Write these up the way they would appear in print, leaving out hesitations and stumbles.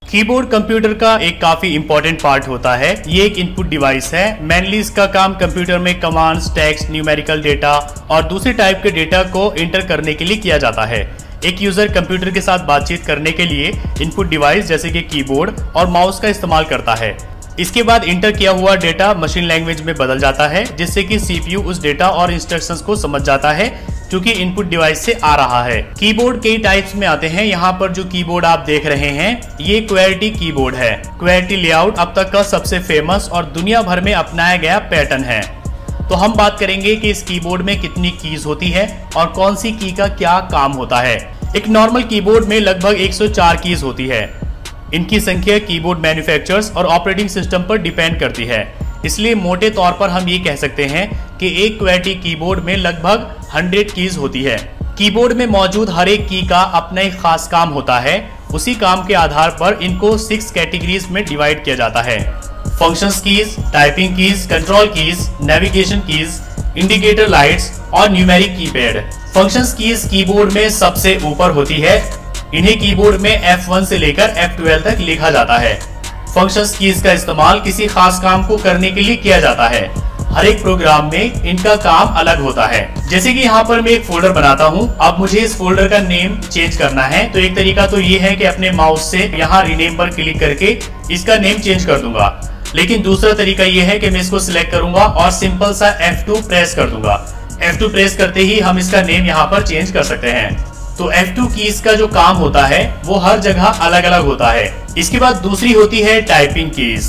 Keyboard computer का एक काफी इंपॉर्टेंट पार्ट होता है। ये एक इनपुट डिवाइस है। मेनली इसका काम कंप्यूटर में कमांड्स, टेक्स्ट, न्यूमेरिकल डेटा और दूसरे टाइप के डेटा को इंटर करने के लिए किया जाता है। एक यूजर कंप्यूटर के साथ बातचीत करने के लिए इनपुट डिवाइस जैसे कि कीबोर्ड और माउस का इस्तेमाल करता है। इसके बाद इंटर किया हुआ डेटा मशीन लैंग्वेज में बदल जाता है, जिससे कि सीपीयू उस डेटा और इंस्ट्रक्शंस को समझ जाता है क्योंकि इनपुट डिवाइस से आ रहा है। कीबोर्ड कई टाइप्स में आते हैं। यहाँ पर जो कीबोर्ड आप देख रहे हैं ये क्वेर्टी कीबोर्ड है। क्वेर्टी लेआउट अब तक का सबसे फेमस और दुनिया भर में अपनाया गया पैटर्न है। तो हम बात करेंगे कि इस कीबोर्ड में कितनी कीज होती है और कौन सी की का क्या काम होता है। एक नॉर्मल कीबोर्ड में लगभग 104 कीज होती है। इनकी संख्या कीबोर्ड मैन्युफैक्चरर्स और ऑपरेटिंग सिस्टम पर डिपेंड करती है। इसलिए मोटे तौर पर हम ये कह सकते हैं कि एक क्वेर्टी कीबोर्ड में लगभग 100 कीज होती है। कीबोर्ड में मौजूद हर एक की का अपना एक खास काम होता है। उसी काम के आधार पर इनको 6 कैटेगरीज में डिवाइड किया जाता है। Functions keys, typing keys, control keys, navigation keys, indicator lights और numeric keypad. Functions keys keyboard में सबसे ऊपर होती है। इन्हें कीबोर्ड में F1 से लेकर F12 तक लिखा जाता है। फंक्शंस कीज का इस्तेमाल किसी खास काम को करने के लिए किया जाता है। हर एक प्रोग्राम में इनका काम अलग होता है। जैसे कि यहाँ पर मैं एक फोल्डर बनाता हूँ। अब मुझे इस फोल्डर का नेम चेंज करना है, तो एक तरीका तो ये है कि अपने माउस से यहाँ रीनेम पर क्लिक करके इसका नेम चेंज कर दूंगा। लेकिन दूसरा तरीका ये है कि मैं इसको सिलेक्ट करूंगा और सिंपल सा F2 प्रेस कर दूंगा। F2 प्रेस करते ही हम इसका नेम यहाँ पर चेंज कर सकते हैं। तो F2 कीज का जो काम होता है वो हर जगह अलग अलग होता है। इसके बाद दूसरी होती है टाइपिंग कीज।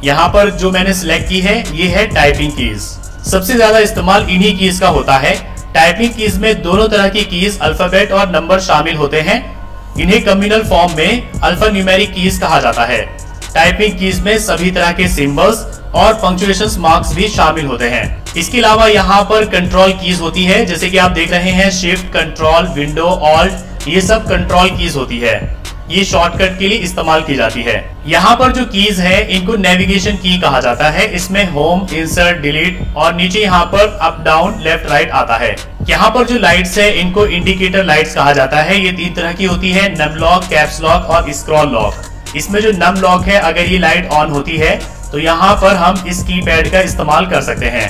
यहाँ पर जो मैंने सिलेक्ट की है ये है टाइपिंग कीज। सबसे ज्यादा इस्तेमाल इन्हीं कीज का होता है। टाइपिंग कीज में दोनों तरह की कीज अल्फाबेट और नंबर शामिल होते हैं। इन्हें कम्युनल फॉर्म में अल्फा न्यूमेरिक कीज कहा जाता है। टाइपिंग कीज में सभी तरह के सिंबल्स और पंक्चुएशन मार्क्स भी शामिल होते हैं। इसके अलावा यहाँ पर कंट्रोल कीज होती है, जैसे कि आप देख रहे हैं शिफ्ट, कंट्रोल, विंडो, ऑल्ट, ये सब कंट्रोल कीज होती है। ये शॉर्टकट के लिए इस्तेमाल की जाती है। यहाँ पर जो कीज है इनको नेविगेशन की कहा जाता है। इसमें होम, इंसर्ट, डिलीट और नीचे यहाँ पर अप, डाउन, लेफ्ट, राइट आता है। यहाँ पर जो लाइट्स है इनको इंडिकेटर लाइट्स कहा जाता है। ये 3 तरह की होती है, नम लॉक, कैप्स लॉक और स्क्रॉल लॉक। इसमें जो नम लॉक है, अगर ये लाइट ऑन होती है तो यहाँ पर हम इस कीपैड का इस्तेमाल कर सकते हैं,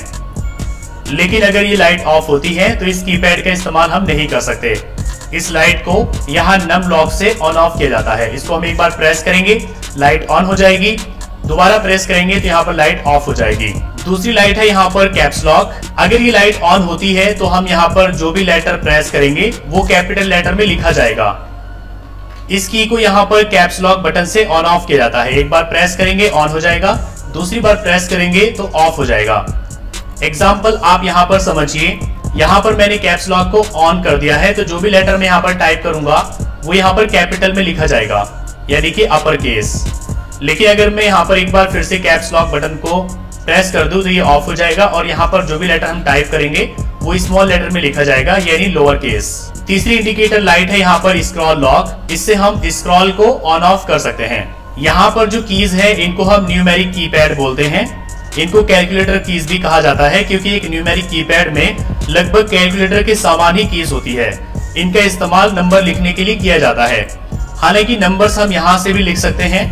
लेकिन अगर ये लाइट ऑफ होती है तो इस कीपैड का इस्तेमाल हम नहीं कर सकते। इस लाइट को यहाँ नम लॉक से ऑन ऑफ किया जाता है। इसको हम एक बार प्रेस करेंगे, लाइट ऑन हो जाएगी। दोबारा प्रेस करेंगे तो यहाँ पर लाइट ऑफ हो जाएगी। दूसरी लाइट है यहाँ पर कैप्स लॉक। अगर ये लाइट ऑन होती है तो हम यहाँ पर जो भी लेटर प्रेस करेंगे वो कैपिटल लेटर में लिखा जाएगा। इस की को यहाँ पर कैप्स लॉक बटन से ऑन ऑफ किया जाता है। एक बार प्रेस करेंगे ऑन हो जाएगा, दूसरी बार प्रेस करेंगे तो ऑफ हो जाएगा। एग्जाम्पल आप यहाँ पर समझिए। यहाँ पर मैंने कैप्स लॉक को ऑन कर दिया है, तो जो भी लेटर मैं यहाँ पर टाइप करूंगा वो यहाँ पर कैपिटल में लिखा जाएगा, यानी कि अपर केस। लेकिन अगर मैं यहाँ पर एक बार फिर से कैप्स लॉक बटन को प्रेस कर दूं तो ये ऑफ हो जाएगा और यहाँ पर जो भी लेटर हम टाइप करेंगे वो स्मॉल लेटर में लिखा जाएगा, यानी लोअर केस। तीसरी इंडिकेटर लाइट है यहाँ पर स्क्रॉल लॉक। इससे हम स्क्रॉल को ऑन ऑफ कर सकते हैं। यहाँ पर जो कीज है इनको हम न्यूमेरिक कीपैड बोलते हैं। इनको कैलकुलेटर कीज भी कहा जाता है, क्योंकि एक न्यूमेरिक कीपैड में लगभग कैलकुलेटर के समान ही कीज होती है। इनका इस्तेमाल नंबर लिखने के लिए किया जाता है। हालांकि नंबर्स हम यहाँ से भी लिख सकते हैं,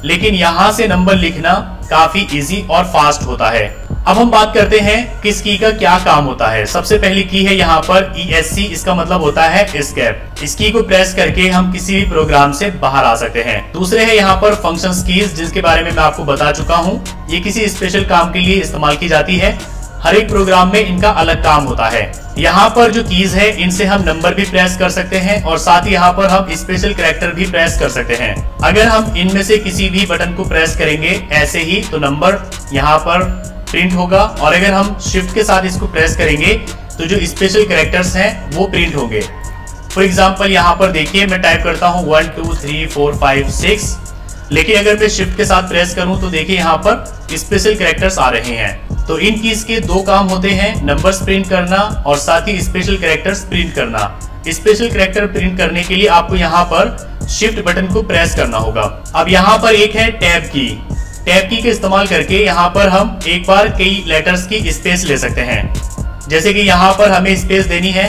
लेकिन यहाँ से नंबर लिखना काफी इजी और फास्ट होता है। अब हम बात करते हैं किस की का क्या काम होता है। सबसे पहली की है यहाँ पर ESC। इसका मतलब होता है एस्केप। इस की को प्रेस करके हम किसी भी प्रोग्राम से बाहर आ सकते हैं। दूसरे है यहाँ पर फंक्शंस कीज, जिसके बारे में मैं आपको बता चुका हूँ। ये किसी स्पेशल काम के लिए इस्तेमाल की जाती है। हर एक प्रोग्राम में इनका अलग काम होता है। यहाँ पर जो कीज है इनसे हम नंबर भी प्रेस कर सकते हैं और साथ ही यहाँ पर हम स्पेशल कैरेक्टर भी प्रेस कर सकते हैं। अगर हम इनमें से किसी भी बटन को प्रेस करेंगे ऐसे ही तो नंबर यहाँ पर प्रिंट होगा, और अगर हम शिफ्ट के साथ इसको प्रेस करेंगे तो जो स्पेशल कैरेक्टर्स हैं वो प्रिंट होंगे। फॉर एग्जांपल यहाँ पर देखिए मैं टाइप करता हूँ 1 2 3 4 5 6, लेकिन अगर मैं शिफ्ट के साथ प्रेस करूँ तो देखिए यहाँ पर स्पेशल कैरेक्टर्स आ रहे हैं। तो इन कीज के 2 काम होते हैं, नंबर्स प्रिंट करना और साथ ही स्पेशल कैरेक्टर्स प्रिंट करना। स्पेशल कैरेक्टर प्रिंट करने के लिए आपको यहाँ पर शिफ्ट बटन को प्रेस करना होगा। अब यहाँ पर एक है टैब की। टैब की के इस्तेमाल करके यहाँ पर हम एक बार कई लेटर्स की स्पेस ले सकते हैं। जैसे कि यहाँ पर हमें स्पेस देनी है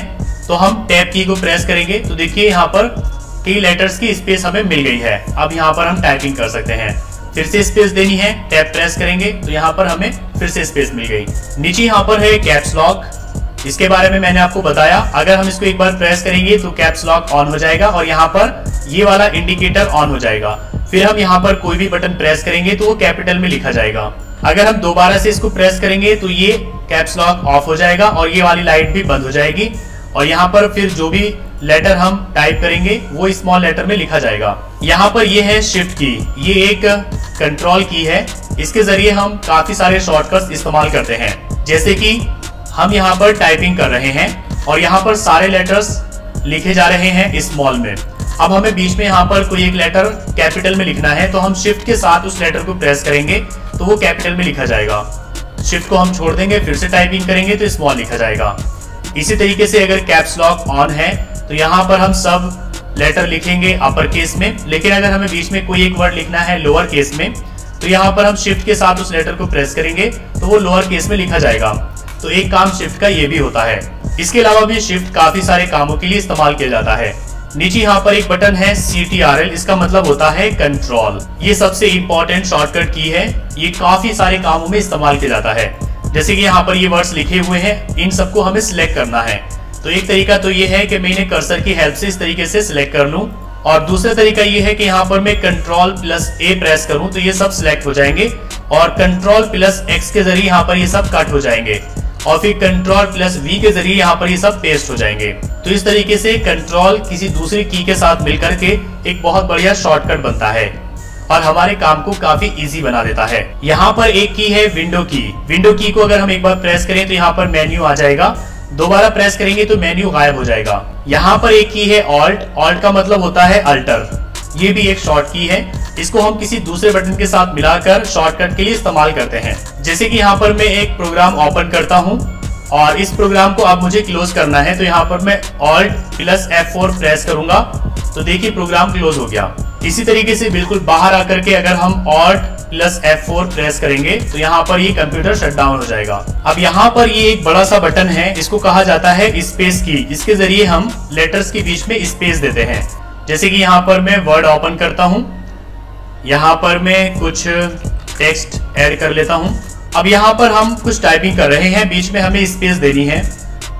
तो हम टैब की को प्रेस करेंगे तो देखिए यहाँ पर कि लेटर्स की स्पेस हमें मिल गई है। अब यहाँ पर हम टाइपिंग कर सकते हैं। फिर से स्पेस देनी है, टैब प्रेस करेंगे तो यहाँ पर हमें फिर से स्पेस मिल गई। नीचे यहाँ पर है कैप्स लॉक, इसके बारे में मैंने आपको बताया। अगर हम इसको एक बार प्रेस करेंगे तो कैप्स लॉक ऑन हो जाएगा और यहाँ पर ये वाला इंडिकेटर ऑन हो जाएगा। फिर हम यहाँ पर कोई भी बटन प्रेस करेंगे तो वो कैपिटल में लिखा जाएगा। अगर हम दोबारा से इसको प्रेस करेंगे तो ये कैप्स लॉक ऑफ हो जाएगा और ये वाली लाइट भी बंद हो जाएगी। और यहाँ पर फिर जो भी लेटर हम टाइप करेंगे वो स्मॉल लेटर में लिखा जाएगा। यहाँ पर ये है शिफ्ट की, ये एक कंट्रोल की है। इसके जरिए हम काफी सारे शॉर्टकट्स इस्तेमाल करते हैं। जैसे कि हम यहाँ पर टाइपिंग कर रहे हैं और यहाँ पर सारे लेटर्स लिखे जा रहे हैं स्मॉल में। अब हमें बीच में यहाँ पर कोई एक लेटर कैपिटल में लिखना है तो हम शिफ्ट के साथ उस लेटर को प्रेस करेंगे तो वो कैपिटल में लिखा जाएगा। शिफ्ट को हम छोड़ देंगे, फिर से टाइपिंग करेंगे तो स्मॉल लिखा जाएगा। इसी तरीके से अगर कैप्स लॉक ऑन है तो यहाँ पर हम सब लेटर लिखेंगे अपर केस में, लेकिन अगर हमें बीच में कोई एक वर्ड लिखना है लोअर केस में तो यहाँ पर हम शिफ्ट के साथ उस लेटर को प्रेस करेंगे तो वो लोअर केस में लिखा जाएगा। तो एक काम शिफ्ट का ये भी होता है। इसके अलावा भी शिफ्ट काफी सारे कामों के लिए इस्तेमाल किया जाता है। नीचे यहाँ पर एक बटन है CTRL, इसका मतलब होता है कंट्रोल। ये सबसे इंपॉर्टेंट शॉर्टकट की है, ये काफी सारे कामों में इस्तेमाल किया जाता है। जैसे कि यहाँ पर ये वर्ड्स लिखे हुए हैं, इन सबको हमें सिलेक्ट करना है। तो एक तरीका तो ये है कि मैं इन्हें कर्सर की हेल्प से इस तरीके से सिलेक्ट कर लूं, और दूसरा तरीका ये है कि यहाँ पर मैं Ctrl+A प्रेस करूं तो ये सब सिलेक्ट हो जाएंगे और Ctrl+X के जरिए यहाँ पर ये सब कट हो जाएंगे और फिर Ctrl+V के जरिए यहाँ पर ये सब पेस्ट हो जाएंगे। तो इस तरीके से कंट्रोल किसी दूसरी की के साथ मिलकर के एक बहुत बढ़िया शॉर्टकट बनता है और हमारे काम को काफी इजी बना देता है। यहाँ पर एक की है विंडो की। विंडो की को अगर हम एक बार प्रेस करें तो यहाँ पर मेन्यू आ जाएगा, दोबारा प्रेस करेंगे तो मेन्यू गायब हो जाएगा। यहाँ पर एक की है ऑल्ट। ऑल्ट का मतलब होता है अल्टर, ये भी एक शॉर्ट की है। इसको हम किसी दूसरे बटन के साथ मिलाकर शॉर्टकट के लिए इस्तेमाल करते हैं। जैसे कि यहाँ पर मैं एक प्रोग्राम ओपन करता हूँ और इस प्रोग्राम को अब मुझे क्लोज करना है तो यहाँ पर मैं Alt+F4 प्रेस करूंगा तो देखिए प्रोग्राम क्लोज हो गया। इसी तरीके से बिल्कुल बाहर आकर के अगर हम Alt+F4 प्रेस करेंगे तो यहाँ पर ये कंप्यूटर शट डाउन हो जाएगा। अब यहाँ पर ये एक बड़ा सा बटन है, इसको कहा जाता है स्पेस की। इसके जरिए हम लेटर्स के बीच में स्पेस देते हैं। जैसे कि यहाँ पर मैं वर्ड ओपन करता हूँ, यहाँ पर मैं कुछ टेक्स्ट ऐड कर लेता हूँ। अब यहाँ पर हम कुछ टाइपिंग कर रहे हैं, बीच में हमें स्पेस देनी है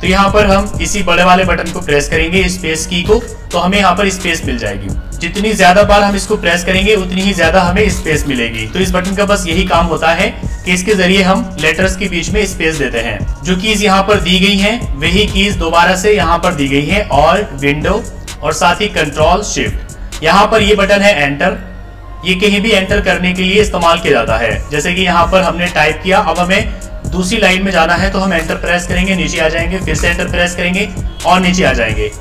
तो यहाँ पर हम इसी बड़े वाले बटन को प्रेस करेंगे, स्पेस की को, तो हमें यहाँ पर स्पेस मिल जाएगी। जितनी ज्यादा बार हम इसको प्रेस करेंगे उतनी ही ज्यादा हमें स्पेस मिलेगी। तो इस बटन का बस यही काम होता है कि इसके जरिए हम लेटर्स के बीच में स्पेस देते हैं। जो कीज यहाँ पर दी गई हैं वही कीज दोबारा से यहाँ पर दी गई है, ऑल्ट, विंडो और साथ ही कंट्रोल शिफ्ट। यहाँ पर ये बटन है एंटर, ये कहीं भी एंटर करने के लिए इस्तेमाल किया जाता है। जैसे कि यहाँ पर हमने टाइप किया, अब हमें दूसरी लाइन में जाना है तो हम एंटर प्रेस करेंगे, नीचे आ जाएंगे, फिर से एंटर प्रेस करेंगे और नीचे आ जाएंगे।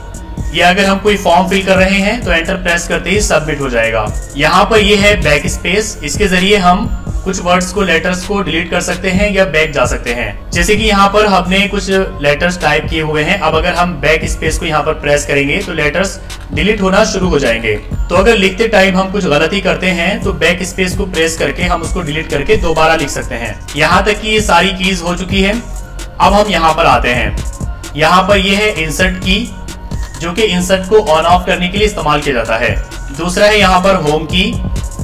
या अगर हम कोई फॉर्म फिल कर रहे हैं तो एंटर प्रेस करते ही सबमिट हो जाएगा। यहाँ पर ये है बैक स्पेस, इसके जरिए हम कुछ वर्ड्स को, लेटर्स को डिलीट कर सकते हैं या बैक जा सकते हैं। जैसे कि यहाँ पर हमने कुछ लेटर्स टाइप किए हुए हैं, अब अगर हम बैक स्पेस को यहाँ पर प्रेस करेंगे तो लेटर्स डिलीट होना शुरू हो जाएंगे। तो अगर लिखते टाइम हम कुछ गलती करते हैं तो बैक स्पेस को प्रेस करके हम उसको डिलीट करके दोबारा लिख सकते हैं। यहाँ तक कि ये सारी कीज हो चुकी है। अब हम यहाँ पर आते हैं, यहाँ पर ये है इंसर्ट की, जो कि इंसर्ट को ऑन ऑफ करने के लिए इस्तेमाल किया जाता है। दूसरा है यहाँ पर होम की।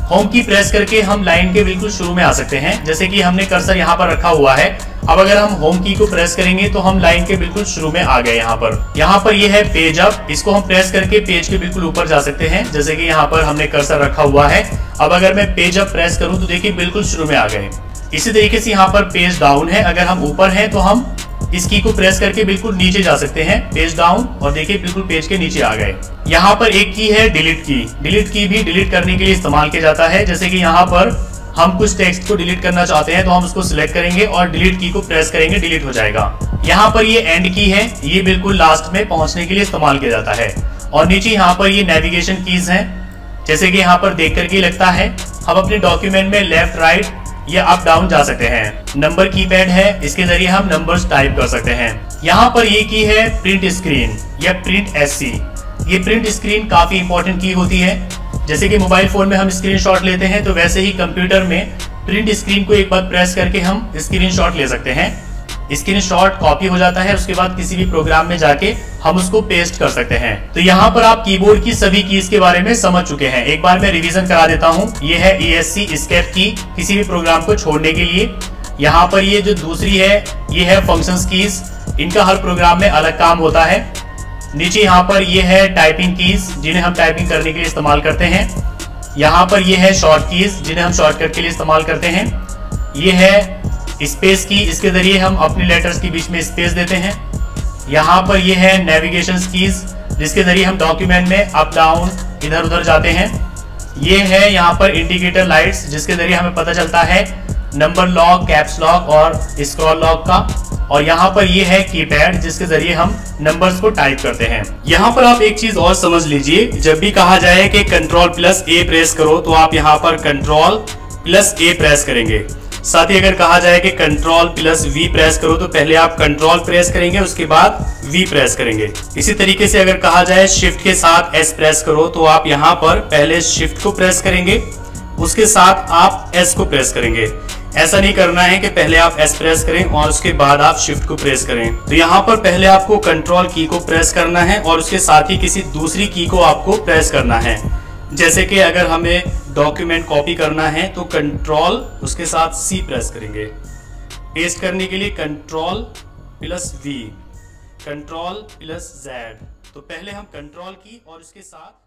होम की प्रेस करके हम लाइन के बिल्कुल शुरू में आ सकते हैं। जैसे कि हमने कर्सर यहाँ पर रखा हुआ है, अब अगर हम होम की को प्रेस करेंगे तो हम लाइन के बिल्कुल शुरू में आ गए। यहाँ पर ये है पेज अप, इसको हम प्रेस करके पेज के बिल्कुल ऊपर जा सकते हैं। जैसे कि यहाँ पर हमने कर्सर रखा हुआ है, अब अगर मैं पेज अप प्रेस करूँ तो देखिए बिल्कुल शुरू में आ गए। इसी तरीके से यहाँ पर पेज डाउन है, अगर हम ऊपर हैं तो हम इस की को प्रेस करके बिल्कुल नीचे जा सकते हैं, पेज डाउन, और देखिए बिल्कुल पेज के नीचे आ गए। यहाँ पर एक की है डिलीट की। डिलीट की भी डिलीट करने के लिए इस्तेमाल किया जाता है। जैसे कि यहाँ पर हम कुछ टेक्स्ट को डिलीट करना चाहते हैं तो हम उसको सिलेक्ट करेंगे और डिलीट की को प्रेस करेंगे, डिलीट हो जाएगा। यहाँ पर ये एंड की है, ये बिल्कुल लास्ट में पहुंचने के लिए इस्तेमाल किया जाता है। और नीचे यहाँ पर ये नेविगेशन कीज हैं, जैसे कि यहाँ पर देख करके लगता है हम अपने डॉक्यूमेंट में लेफ्ट राइट या अप डाउन जा सकते हैं। नंबर कीपैड है, इसके जरिए हम नंबर्स टाइप कर सकते हैं। यहाँ पर ये की है प्रिंट स्क्रीन या प्रिंट SC। ये प्रिंट स्क्रीन काफी इंपॉर्टेंट की होती है। जैसे कि मोबाइल फोन में हम स्क्रीनशॉट लेते हैं तो वैसे ही कंप्यूटर में प्रिंट स्क्रीन को एक बार प्रेस करके हम स्क्रीनशॉट ले सकते हैं। स्क्रीनशॉट कॉपी हो जाता है, उसके बाद किसी भी प्रोग्राम में जाके हम उसको पेस्ट कर सकते हैं। तो यहाँ पर आप कीबोर्ड की सभी कीज के बारे में समझ चुके हैं। एक बार मैं रिवीजन करा देता हूँ। ये है ESC एस्केप की, किसी भी प्रोग्राम को छोड़ने के लिए। यहाँ पर ये जो दूसरी है ये है फंक्शंस कीज, इनका हर प्रोग्राम में अलग काम होता है। नीचे यहाँ पर ये है टाइपिंग कीज, जिन्हें हम टाइपिंग करने के लिए इस्तेमाल करते हैं। यहाँ पर ये है शॉर्ट कीज, जिन्हें हम शॉर्टकट के लिए इस्तेमाल करते हैं। ये है स्पेस की, इसके जरिए हम अपने लेटर्स के बीच में स्पेस देते हैं। यहाँ पर ये है नेविगेशन कीज, जिसके जरिए हम डॉक्यूमेंट में अप डाउन इधर उधर जाते हैं। ये है यहाँ पर इंडिकेटर लाइट्स, जिसके जरिए हमें पता चलता है नंबर लॉक, कैप्स लॉक और स्क्रॉल लॉक का। और यहाँ पर ये है कीपैड, जिसके जरिए हम नंबर्स को टाइप करते हैं। यहाँ पर आप एक चीज और समझ लीजिए, जब भी कहा जाए कि Ctrl+A प्रेस करो तो आप यहाँ पर Ctrl+A प्रेस करेंगे। साथ ही अगर कहा जाए कि Ctrl+V प्रेस करो तो पहले आप Ctrl प्रेस करेंगे, उसके बाद V प्रेस करेंगे। इसी तरीके से अगर कहा जाए शिफ्ट के साथ S प्रेस करो तो आप यहाँ पर पहले शिफ्ट को प्रेस करेंगे, उसके साथ आप S को प्रेस करेंगे। ऐसा नहीं करना है कि पहले आप S प्रेस करें और उसके बाद आप शिफ्ट को प्रेस करें। तो यहाँ पर पहले आपको कंट्रोल की को प्रेस करना है और उसके साथ ही किसी दूसरी की को आपको प्रेस करना है। जैसे कि अगर हमें डॉक्यूमेंट कॉपी करना है तो कंट्रोल उसके साथ C प्रेस करेंगे। पेस्ट करने के लिए Ctrl+V, Ctrl+Z। तो पहले हम कंट्रोल की और उसके साथ